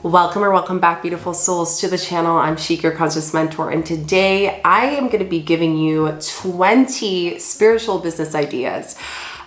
Welcome or welcome back, beautiful souls, to the channel. I'm Chica, your conscious mentor, and today I am going to be giving you 20 spiritual business ideas.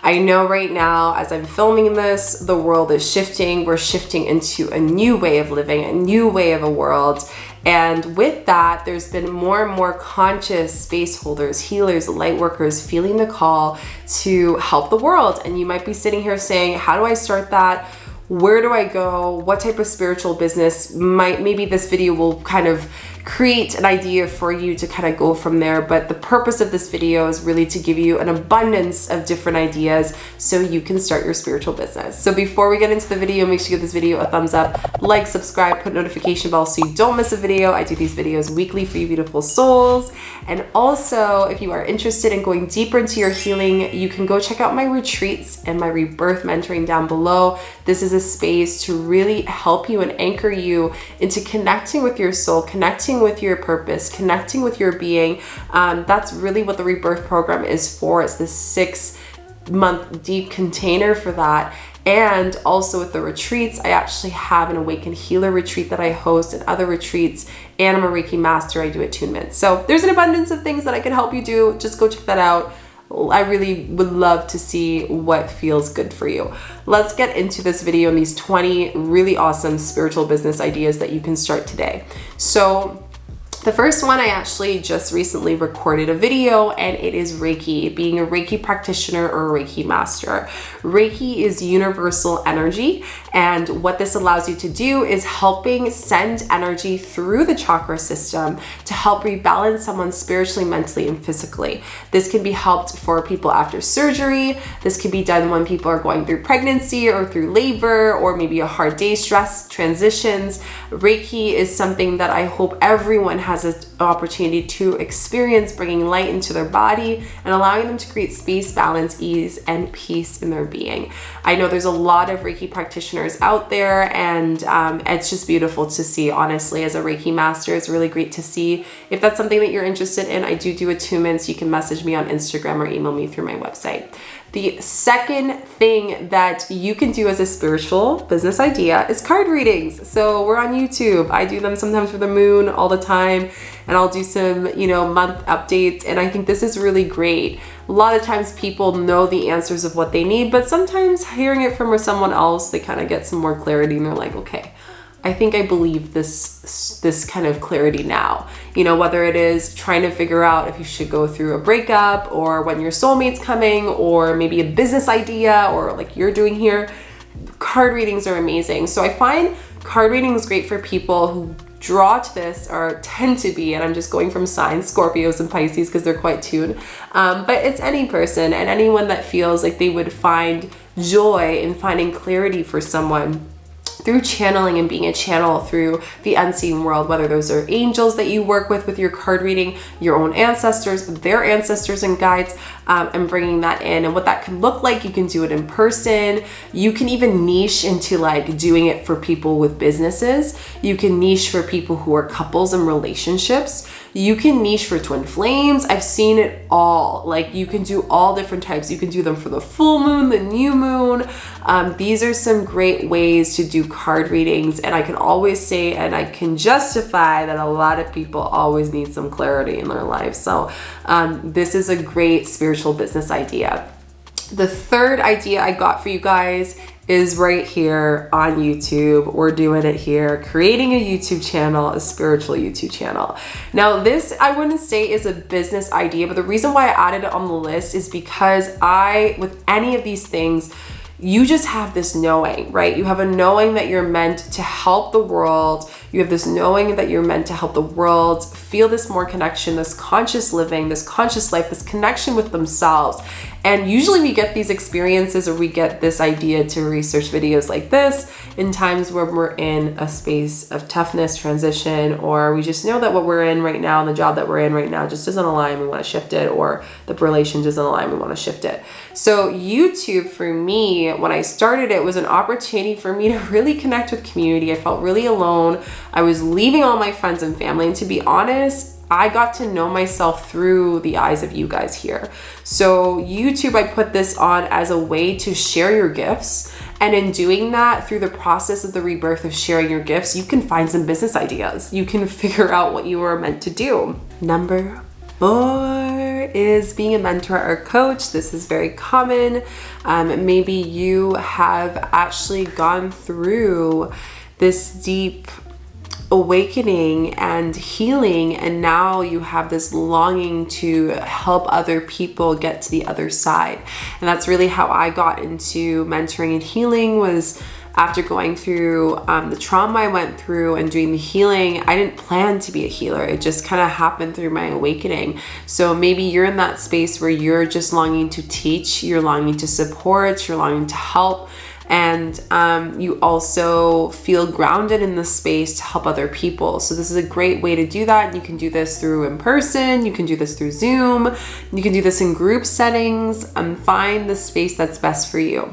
I know right now, as I'm filming this, the world is shifting. We're shifting into a new way of living, a new way of a world. And with that, there's been more and more conscious space holders, healers, light workers feeling the call to help the world. And you might be sitting here saying, how do I start that? Where do I go? What type of spiritual business maybe this video will kind of create an idea for you to kind of go from there. But the purpose of this video is really to give you an abundance of different ideas so you can start your spiritual business. So before we get into the video, make sure you give this video a thumbs up, like, subscribe, put notification bell so you don't miss a video. I do these videos weekly for you beautiful souls. And also, if you are interested in going deeper into your healing, you can go check out my retreats and my rebirth mentoring down below. This is a space to really help you and anchor you into connecting with your soul, connecting with your purpose, connecting with your being. That's really what the rebirth program is for. It's this 6-month deep container for that. And also with the retreats, I actually have an Awaken healer retreat that I host, and other retreats, and I'm a Reiki master. I do attunement. So there's an abundance of things that I can help you do. Just go check that out. I really would love to see what feels good for you. Let's get into this video and these 20 really awesome spiritual business ideas that you can start today. So the first one, I actually just recently recorded a video, and it is Reiki, being a Reiki practitioner or a Reiki master. Reiki is universal energy, and what this allows you to do is helping send energy through the chakra system to help rebalance someone spiritually, mentally, and physically. This can be helped for people after surgery. This can be done when people are going through pregnancy or through labor, or maybe a hard day, stress, transitions. Reiki is something that I hope everyone has an opportunity to experience, bringing light into their body and allowing them to create space, balance, ease, and peace in their being. I know there's a lot of Reiki practitioners out there, and it's just beautiful to see. Honestly, as a Reiki master, it's really great to see. If that's something that you're interested in, I do attunements. You can message me on Instagram or email me through my website. The second thing that you can do as a spiritual business idea is card readings. So we're on YouTube. I do them sometimes for the moon all the time, and I'll do some, month updates. And I think this is really great. A lot of times people know the answers of what they need, but sometimes hearing it from someone else, they kind of get some more clarity, and they're like, okay, I think I believe this kind of clarity now. Whether it is trying to figure out if you should go through a breakup, or when your soulmate's coming, or maybe a business idea, or like you're doing here, card readings are amazing. So I find card readings great for people who draw to this, or tend to be, and I'm just going from signs, Scorpios and Pisces, because they're quite tuned. But it's any person and anyone that feels like they would find joy in finding clarity for someone through channeling and being a channel through the unseen world, whether those are angels that you work with your card reading, your own ancestors, their ancestors and guides, and bringing that in. And what that can look like, you can do it in person. You can even niche into like doing it for people with businesses. You can niche for people who are couples and relationships. You can niche for twin flames. I've seen it all. Like, you can do all different types. You can do them for the full moon, the new moon. These are some great ways to do card readings. And I can always say, and I can justify that a lot of people always need some clarity in their life. So this is a great spiritual business idea. The third idea I got for you guys is right here on YouTube. We're doing it here, creating a YouTube channel, a spiritual YouTube channel. Now this, I wouldn't say is a business idea, but the reason why I added it on the list is because with any of these things, you just have this knowing, right? You have a knowing that you're meant to help the world. You have this knowing that you're meant to help the world feel this more connection, this conscious living, this conscious life, this connection with themselves. And usually we get these experiences, or we get this idea to research videos like this in times where we're in a space of toughness, transition, or we just know that what we're in right now and the job that we're in right now just doesn't align, we want to shift it, or the relation doesn't align, we want to shift it. So YouTube for me, when I started it, was an opportunity for me to really connect with community. I felt really alone. I was leaving all my friends and family, and to be honest, I got to know myself through the eyes of you guys here. So YouTube, I put this on as a way to share your gifts And in doing that, through the process of the rebirth of sharing your gifts, you can find some business ideas. You can figure out what you were meant to do. Number 4 is being a mentor or coach. This is very common. Maybe you have actually gone through this deep awakening and healing, and now you have this longing to help other people get to the other side. And that's really how I got into mentoring and healing, was after going through the trauma I went through and doing the healing. I didn't plan to be a healer. It just kind of happened through my awakening. So maybe you're in that space where you're just longing to teach, you're longing to support, you're longing to help. And you also feel grounded in the space to help other people. So this is a great way to do that. You can do this through in person, you can do this through Zoom, you can do this in group settings, and find the space that's best for you.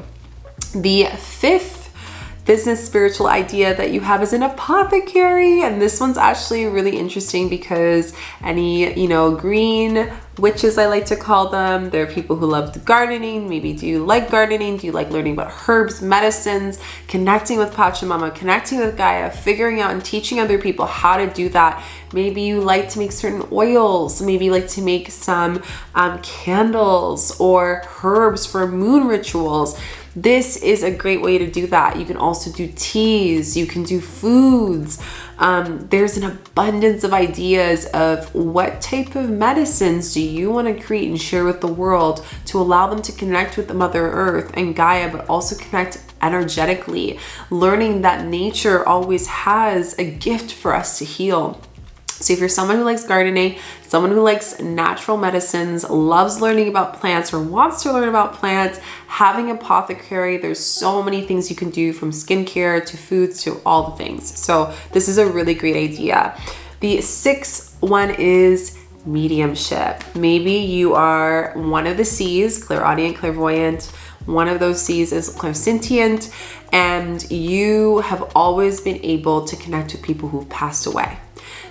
The 5th business spiritual idea that you have is an apothecary. And this one's actually really interesting because any, green witches, I like to call them, there are people who love gardening. Maybe do you like gardening? Do you like learning about herbs, medicines, connecting with Pachamama, connecting with Gaia, figuring out and teaching other people how to do that? Maybe you like to make certain oils. Maybe you like to make some candles or herbs for moon rituals. This is a great way to do that. You can also do teas, you can do foods. There's an abundance of ideas of what type of medicines do you want to create and share with the world to allow them to connect with the Mother Earth and Gaia, but also connect energetically, learning that nature always has a gift for us to heal. So if you're someone who likes gardening, someone who likes natural medicines, loves learning about plants or wants to learn about plants, having an apothecary, there's so many things you can do, from skincare to foods to all the things. So this is a really great idea. The 6th one is mediumship. Maybe you are one of the C's, clairaudient, clairvoyant. One of those C's is clairsentient, and you have always been able to connect with people who've passed away.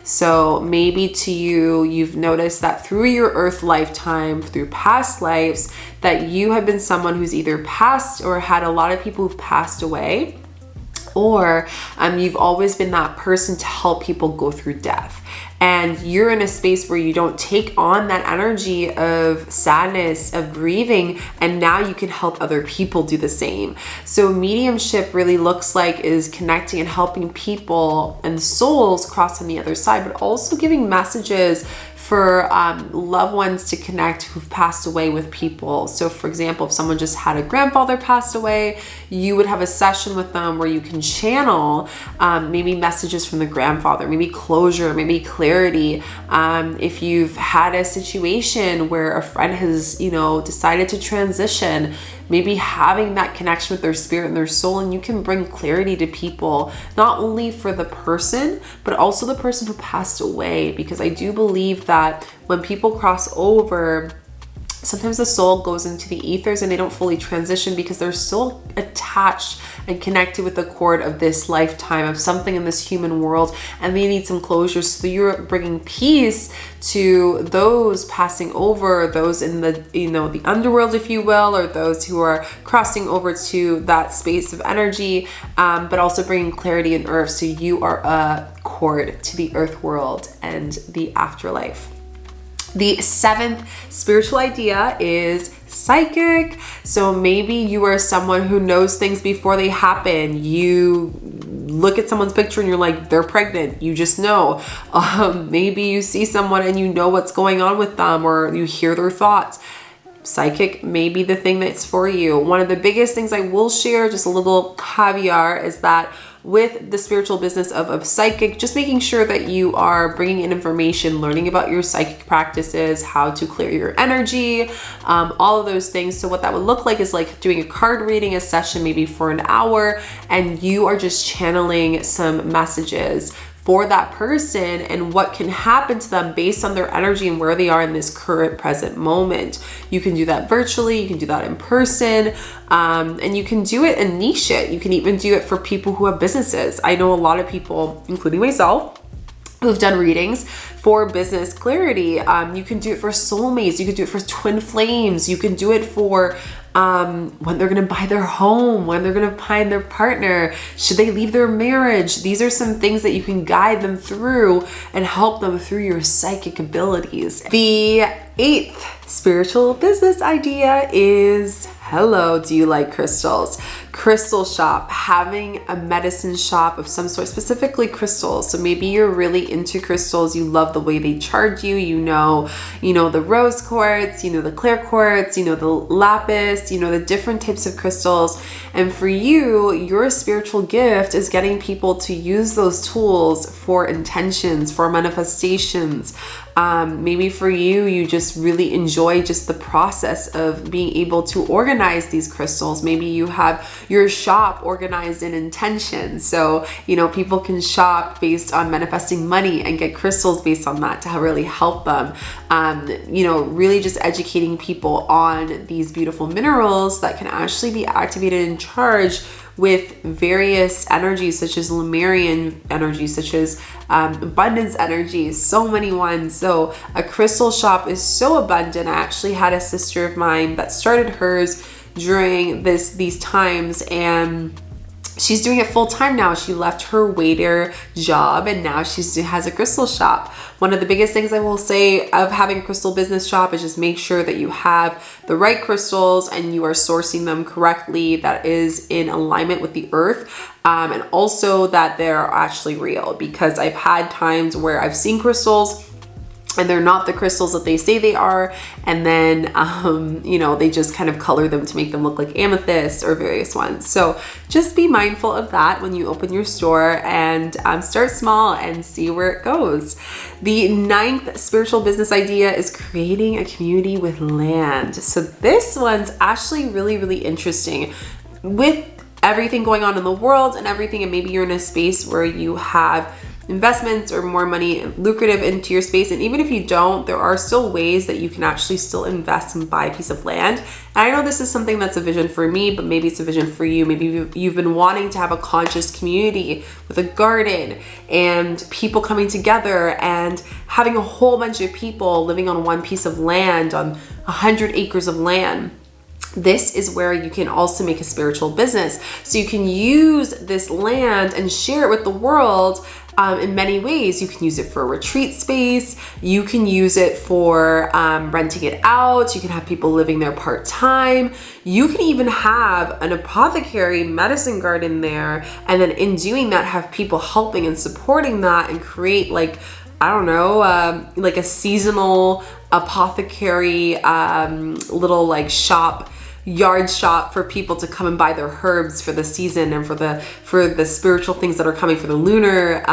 So maybe to you, you've noticed that through your earth lifetime, through past lives, that you have been someone who's either passed or had a lot of people who've passed away, or you've always been that person to help people go through death. And you're in a space where you don't take on that energy of sadness, of grieving, and now you can help other people do the same. So mediumship really looks like is connecting and helping people and souls cross on the other side, but also giving messages for loved ones to connect who've passed away with people. So for example, if someone just had a grandfather passed away, you would have a session with them where you can channel maybe messages from the grandfather, maybe closure, maybe clarity. If you've had a situation where a friend has, decided to transition, maybe having that connection with their spirit and their soul, and you can bring clarity to people, not only for the person, but also the person who passed away. Because I do believe that when people cross over, sometimes the soul goes into the ethers and they don't fully transition because they're still attached and connected with the cord of this lifetime, of something in this human world, and they need some closure. So you're bringing peace to those passing over, those in the, the underworld, if you will, or those who are crossing over to that space of energy, but also bringing clarity in earth. So you are a cord to the earth world and the afterlife. The 7th spiritual idea is psychic. So maybe you are someone who knows things before they happen. You look at someone's picture and you're like, they're pregnant. You just know. Maybe you see someone and you know what's going on with them, or you hear their thoughts. Psychic may be the thing that's for you. One of the biggest things I will share, just a little caveat, is that with the spiritual business of psychic, just making sure that you are bringing in information, learning about your psychic practices, how to clear your energy, all of those things. So what that would look like is like doing a card reading, a session maybe for an hour, and you are just channeling some messages for that person and what can happen to them based on their energy and where they are in this current present moment. You can do that virtually, you can do that in person, and you can do it and niche it. You can even do it for people who have businesses. I know a lot of people, including myself, who've done readings for business clarity. You can do it for soulmates. You can do it for twin flames. You can do it for when they're going to buy their home, when they're going to find their partner, should they leave their marriage? These are some things that you can guide them through and help them through your psychic abilities. The 8th spiritual business idea is, hello, do you like crystals? Crystal shop, having a medicine shop of some sort, specifically crystals. So maybe you're really into crystals. You love the way they charge you. You know the rose quartz, the clear quartz, the lapis, the different types of crystals. And for you, your spiritual gift is getting people to use those tools for intentions, for manifestations. Maybe for you, you just really enjoy just the process of being able to organize these crystals. Maybe you have your shop organized in intention. So, people can shop based on manifesting money and get crystals based on that to really help them. Really just educating people on these beautiful minerals that can actually be activated and charged with various energies, such as Lemurian energies, such as abundance energies, so many ones. So a crystal shop is so abundant. I actually had a sister of mine that started hers during these times, and she's doing it full time now. She left her waiter job and now she has a crystal shop. One of the biggest things I will say of having a crystal business shop is just make sure that you have the right crystals and you are sourcing them correctly, that is in alignment with the earth. And also that they're actually real, because I've had times where I've seen crystals and they're not the crystals that they say they are. And then, they just kind of color them to make them look like amethyst or various ones. So just be mindful of that when you open your store, and start small and see where it goes. The 9th spiritual business idea is creating a community with land. So this one's actually really, really interesting. With everything going on in the world and everything, and maybe you're in a space where you have investments or more money lucrative into your space, and even if you don't, there are still ways that you can actually still invest and buy a piece of land. And I know this is something that's a vision for me, but maybe it's a vision for you. Maybe you've been wanting to have a conscious community with a garden and people coming together and having a whole bunch of people living on one piece of land, on 100 acres of land. This is where you can also make a spiritual business. So you can use this land and share it with the world in many ways. You can use it for a retreat space. You can use it for renting it out. You can have people living there part-time. You can even have an apothecary medicine garden there. And then in doing that, have people helping and supporting that and create like a seasonal apothecary little yard shop for people to come and buy their herbs for the season and for the spiritual things that are coming for the lunar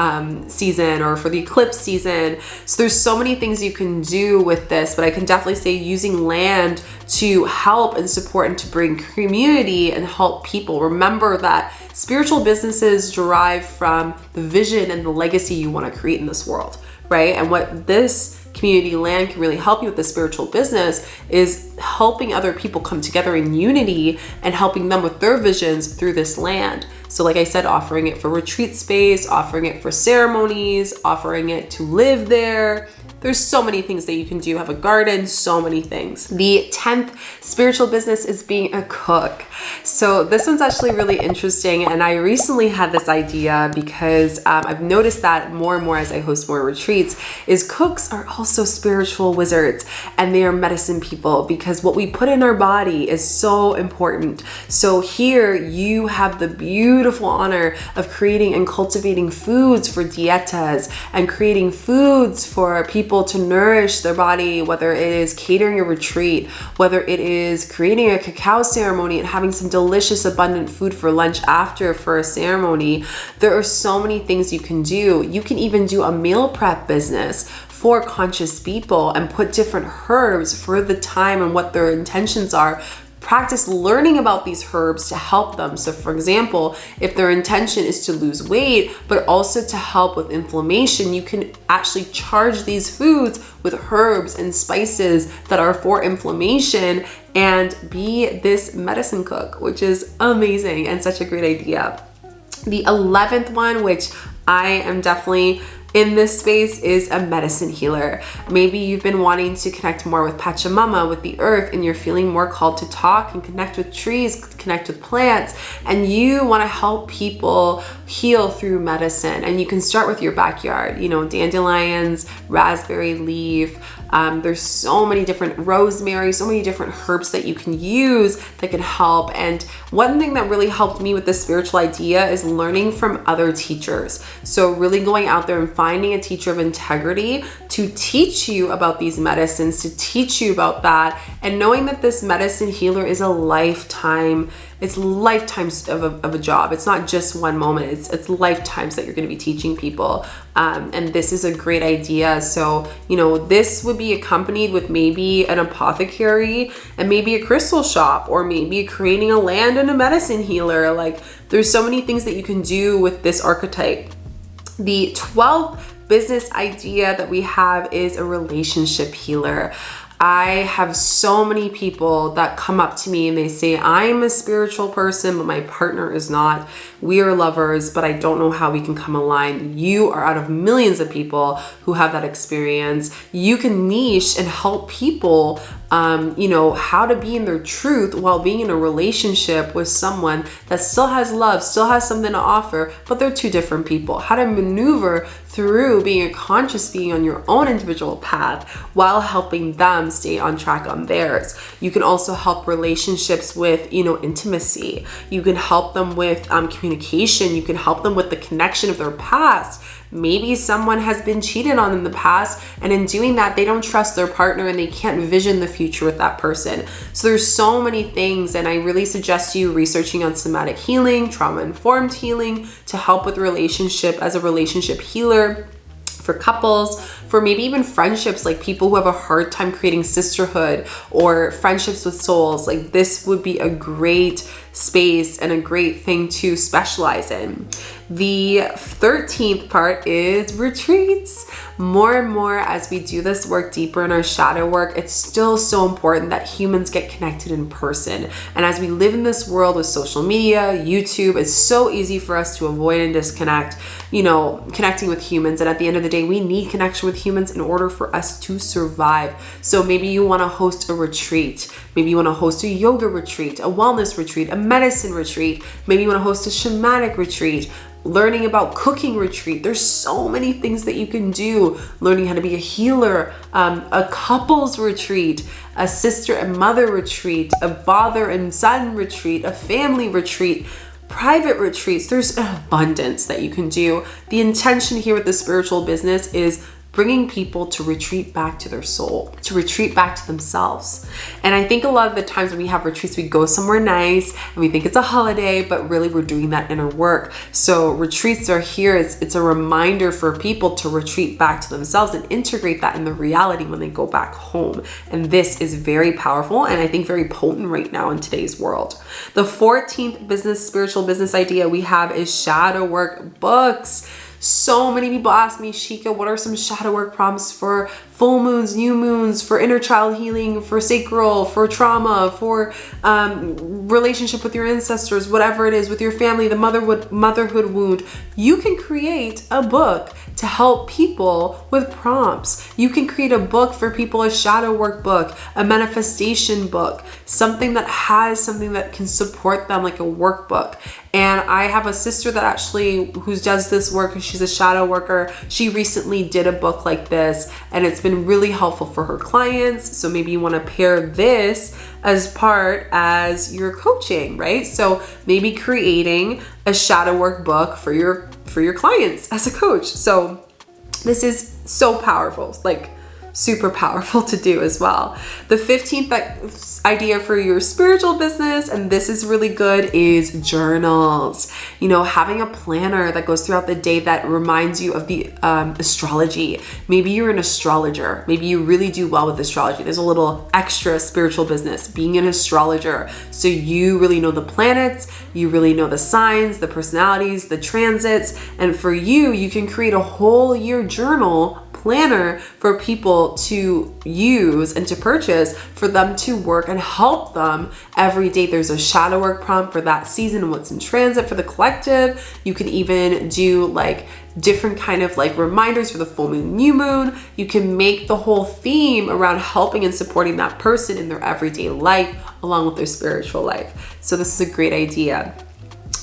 season or for the eclipse season. So there's so many things you can do with this, but I can definitely say using land to help and support and to bring community and help people. Remember that spiritual businesses derive from the vision and the legacy you want to create in this world, right? And what this community land can really help you with the spiritual business is helping other people come together in unity and helping them with their visions through this land. So like I said, offering it for retreat space, offering it for ceremonies, offering it to live there. There's so many things that you can do. Have a garden, so many things. The 10th spiritual business is being a cook. So this one's actually really interesting. And I recently had this idea because I've noticed that more and more as I host more retreats is cooks are also spiritual wizards and they are medicine people, because what we put in our body is so important. So here you have the beautiful honor of creating and cultivating foods for dietas and creating foods for people to nourish their body, whether it is catering a retreat, whether it is creating a cacao ceremony and having some delicious abundant food for lunch after for a ceremony. There are so many things you can do. You can even do a meal prep business for conscious people and put different herbs for the time and what their intentions are. Practice learning about these herbs to help them. So for example, if their intention is to lose weight, but also to help with inflammation, you can actually charge these foods with herbs and spices that are for inflammation and be this medicine cook, which is amazing and such a great idea. The 11th one, which I am definitely in this space is a medicine healer. Maybe you've been wanting to connect more with Pachamama, with the earth, and you're feeling more called to talk and connect with trees, connect with plants, and you want to help people heal through medicine. And you can start with your backyard, you know, dandelions, raspberry leaf. There's so many different rosemary, so many different herbs that you can use that can help. And one thing that really helped me with this spiritual idea is learning from other teachers. So really going out there and finding a teacher of integrity to teach you about these medicines, to teach you about that, and knowing that this medicine healer is a lifetime. It's lifetimes of a job. It's not just one moment. It's lifetimes that you're going to be teaching people. And this is a great idea. So, you know, this would be accompanied with maybe an apothecary and maybe a crystal shop, or maybe creating a land and a medicine healer. Like, there's so many things that you can do with this archetype. The 12th business idea that we have is a relationship healer. I have so many people that come up to me and they say, I'm a spiritual person, but my partner is not. We are lovers, but I don't know how we can come aligned. You are out of millions of people who have that experience. You can niche and help people, you know, how to be in their truth while being in a relationship with someone that still has love, still has something to offer, but they're two different people. How to maneuver through being a conscious being on your own individual path while helping them stay on track on theirs. You can also help relationships with, you know, intimacy. You can help them with communication. You can help them with the connection of their past. Maybe someone has been cheated on in the past, and in doing that, they don't trust their partner and they can't vision the future with that person. So there's so many things, and I really suggest you researching on somatic healing, trauma-informed healing to help with relationship as a relationship healer. For couples, for maybe even friendships, like people who have a hard time creating sisterhood or friendships with souls, like this would be a great space and a great thing to specialize in. The 13th part is retreats. More and more as we do this work deeper in our shadow work, it's still so important that humans get connected in person. And as we live in this world with social media, YouTube, it's so easy for us to avoid and disconnect, you know, connecting with humans. And at the end of the day, we need connection with humans in order for us to survive. So maybe you want to host a retreat. Maybe you want to host a yoga retreat, a wellness retreat, a medicine retreat. Maybe you want to host a shamanic retreat, learning about cooking retreat. There's so many things that you can do. Learning how to be a healer, a couples retreat, a sister and mother retreat, a father and son retreat, a family retreat, private retreats. There's an abundance that you can do. The intention here with the spiritual business is bringing people to retreat back to their soul, to retreat back to themselves. And I think a lot of the times when we have retreats, we go somewhere nice and we think it's a holiday, but really we're doing that inner work. So retreats are here. It's a reminder for people to retreat back to themselves and integrate that in the reality when they go back home. And this is very powerful and I think very potent right now in today's world. The 14th spiritual business idea we have is shadow work books. So many people ask me, Shika, what are some shadow work prompts for full moons, new moons, for inner child healing, for sacral, for trauma, for relationship with your ancestors, whatever it is, with your family, the motherhood wound. You can create a book to help people with prompts. You can create a book for people, a shadow work book, a manifestation book, something that can support them, like a workbook. And I have a sister that who does this work, and she's a shadow worker. She recently did a book like this, and it's been really helpful for her clients. So maybe you want to pair this as your coaching, right? So maybe creating a shadow work book for your clients as a coach. So this is so powerful, like super powerful to do as well. The 15th idea for your spiritual business, and this is really good, is journals. You know, having a planner that goes throughout the day that reminds you of the astrology. Maybe you're an astrologer. Maybe you really do well with astrology. There's a little extra spiritual business being an astrologer. So you really know the planets, you really know the signs, the personalities, the transits, and for you can create a whole year journal planner for people to use and to purchase for them to work and help them every day. There's a shadow work prompt for that season, what's in transit for the collective. You can even do like different kind of like reminders for the full moon, new moon. You can make the whole theme around helping and supporting that person in their everyday life along with their spiritual life. So this is a great idea.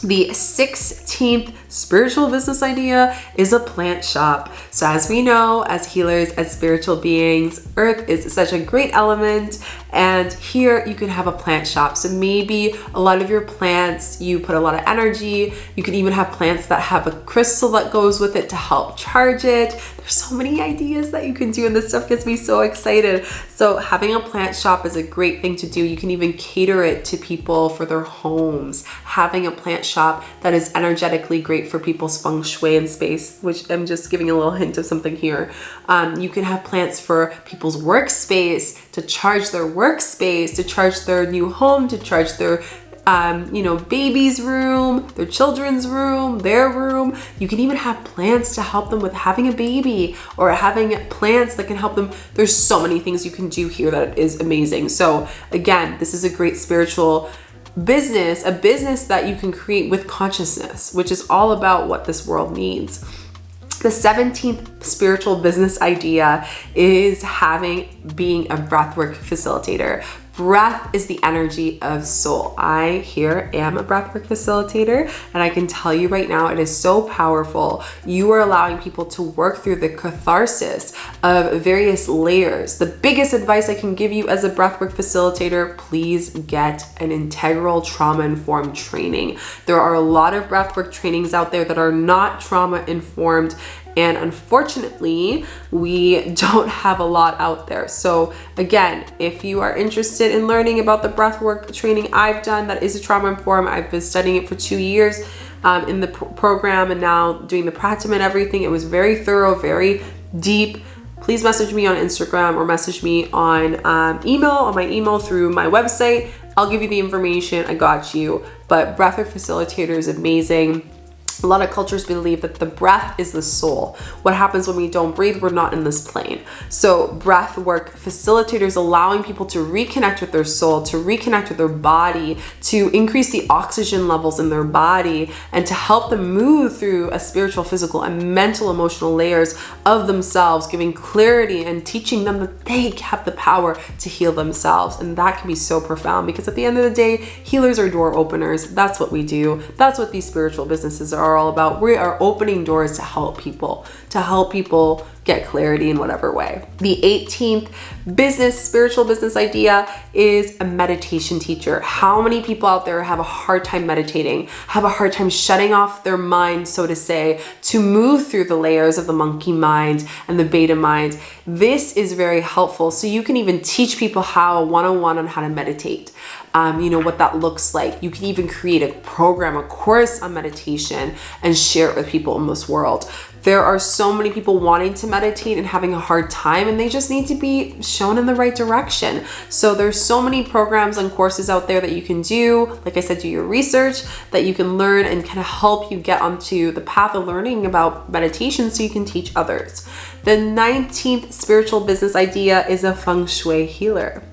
The 16th spiritual business idea is a plant shop. So as we know, as healers, as spiritual beings, earth is such a great element, and here you can have a plant shop. So maybe a lot of your plants, you put a lot of energy. You can even have plants that have a crystal that goes with it to help charge it. There's so many ideas that you can do, and this stuff gets me so excited. So having a plant shop is a great thing to do. You can even cater it to people for their homes. Having a plant shop that is energetically great for people's feng shui and space, which I'm just giving a little hint of something here. You can have plants for people's workspace, to charge their workspace, to charge their new home, to charge their baby's room, their children's room, their room. You can even have plants to help them with having a baby, or having plants that can help them. There's so many things you can do here that is amazing. So again, this is a great spiritual business, a business that you can create with consciousness, which is all about what this world needs. The 17th spiritual business idea is being a breathwork facilitator. Breath is the energy of soul. I here am a breathwork facilitator, and I can tell you right now, it is so powerful. You are allowing people to work through the catharsis of various layers. The biggest advice I can give you as a breathwork facilitator, please get an integral trauma-informed training. There are a lot of breathwork trainings out there that are not trauma-informed, and unfortunately, we don't have a lot out there. So again, if you are interested in learning about the breathwork training I've done that is a trauma-informed, I've been studying it for 2 years in the program, and now doing the practice and everything. It was very thorough, very deep. Please message me on Instagram or message me on my email through my website. I'll give you the information. I got you. But breathwork facilitator is amazing. A lot of cultures believe that the breath is the soul. What happens when we don't breathe? We're not in this plane. So breath work facilitators allowing people to reconnect with their soul, to reconnect with their body, to increase the oxygen levels in their body, and to help them move through a spiritual, physical, and mental, emotional layers of themselves, giving clarity and teaching them that they have the power to heal themselves. And that can be so profound, because at the end of the day, healers are door openers. That's what we do. That's what these spiritual businesses are all about. We are opening doors to help people get clarity in whatever way. The 18th spiritual business idea is a meditation teacher. How many people out there have a hard time meditating, have a hard time shutting off their mind, so to say, to move through the layers of the monkey mind and the beta mind? This is very helpful. So you can even teach people how one-on-one on how to meditate. What that looks like. You can even create a program, a course on meditation, and share it with people in this world. There are so many people wanting to meditate and having a hard time, and they just need to be shown in the right direction. So there's so many programs and courses out there that you can do. Like I said, do your research, that you can learn and kind of help you get onto the path of learning about meditation so you can teach others. The 19th spiritual business idea is a feng shui healer.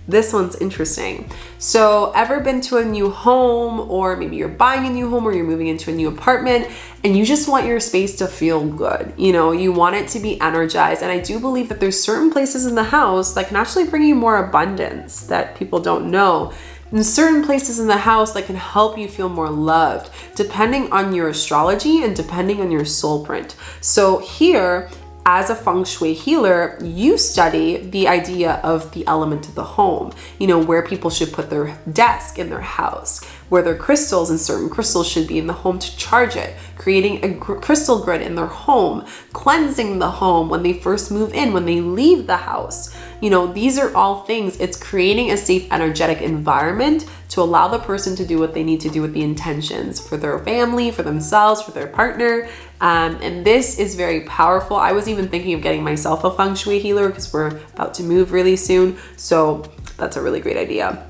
This one's interesting. So ever been to a new home, or maybe you're buying a new home, or you're moving into a new apartment, and you just want your space to feel good. You want it to be energized. And I do believe that there's certain places in the house that can actually bring you more abundance that people don't know. And certain places in the house that can help you feel more loved, depending on your astrology and depending on your soul print. So here, as a feng shui healer, you study the idea of the element of the home, where people should put their desk in their house, where their crystals and certain crystals should be in the home to charge it, creating a crystal grid in their home, cleansing the home when they first move in, when they leave the house. These are all things. It's creating a safe, energetic environment to allow the person to do what they need to do with the intentions for their family, for themselves, for their partner. And this is very powerful. I was even thinking of getting myself a feng shui healer because we're about to move really soon. So that's a really great idea.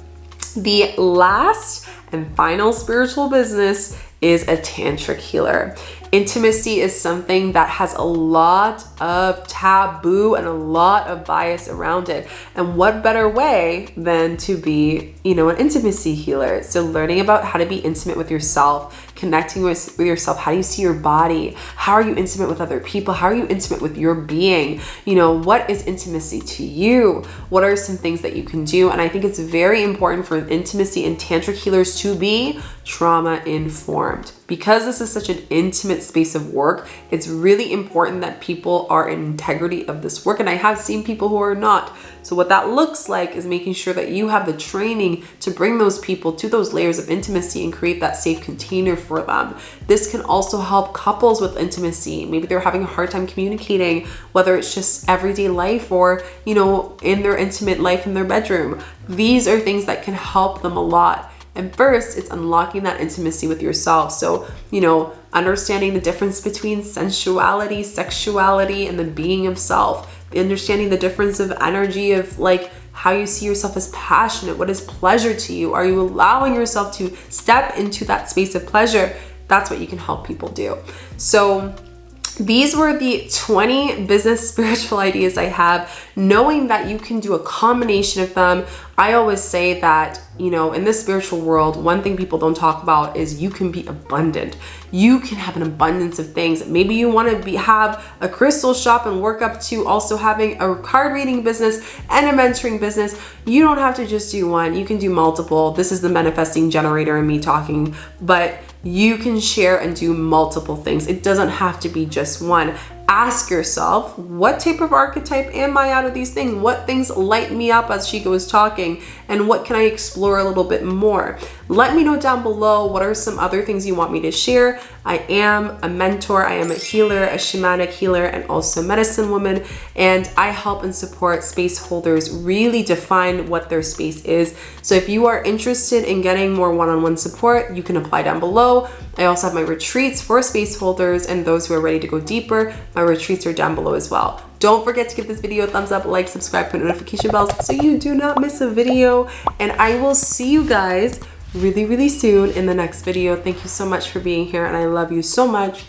The last and final spiritual business is a tantric healer. Intimacy is something that has a lot of taboo and a lot of bias around it. And what better way than to be, an intimacy healer? So learning about how to be intimate with yourself, connecting with yourself. How do you see your body? How are you intimate with other people? How are you intimate with your being? What is intimacy to you? What are some things that you can do? And I think it's very important for intimacy and tantric healers to be trauma informed. Because this is such an intimate space of work, it's really important that people are in integrity of this work. And I have seen people who are not. So what that looks like is making sure that you have the training to bring those people to those layers of intimacy and create that safe container for them. This can also help couples with intimacy. Maybe they're having a hard time communicating, whether it's just everyday life or, in their intimate life in their bedroom. These are things that can help them a lot. And first, it's unlocking that intimacy with yourself. So, understanding the difference between sensuality, sexuality, and the being of self. Understanding the difference of energy of how you see yourself as passionate. What is pleasure to you? Are you allowing yourself to step into that space of pleasure? That's what you can help people do. So these were the 20 business spiritual ideas I have, knowing that you can do a combination of them. I always say that, in this spiritual world, one thing people don't talk about is you can be abundant. You can have an abundance of things. Maybe you want to have a crystal shop and work up to also having a card reading business and a mentoring business. You don't have to just do one. You can do multiple. This is the manifesting generator and me talking, but you can share and do multiple things. It doesn't have to be just one. Ask yourself, what type of archetype am I out of these things? What things light me up as Chica was talking? And what can I explore a little bit more? Let me know down below what are some other things you want me to share. I am a mentor, I am a healer, a shamanic healer, and also medicine woman. And I help and support space holders really define what their space is. So if you are interested in getting more one-on-one support, you can apply down below. I also have my retreats for space holders and those who are ready to go deeper. My retreats are down below as well. Don't forget to give this video a thumbs up, like, subscribe, put notification bells so you do not miss a video. And I will see you guys really, really soon in the next video. Thank you so much for being here and I love you so much.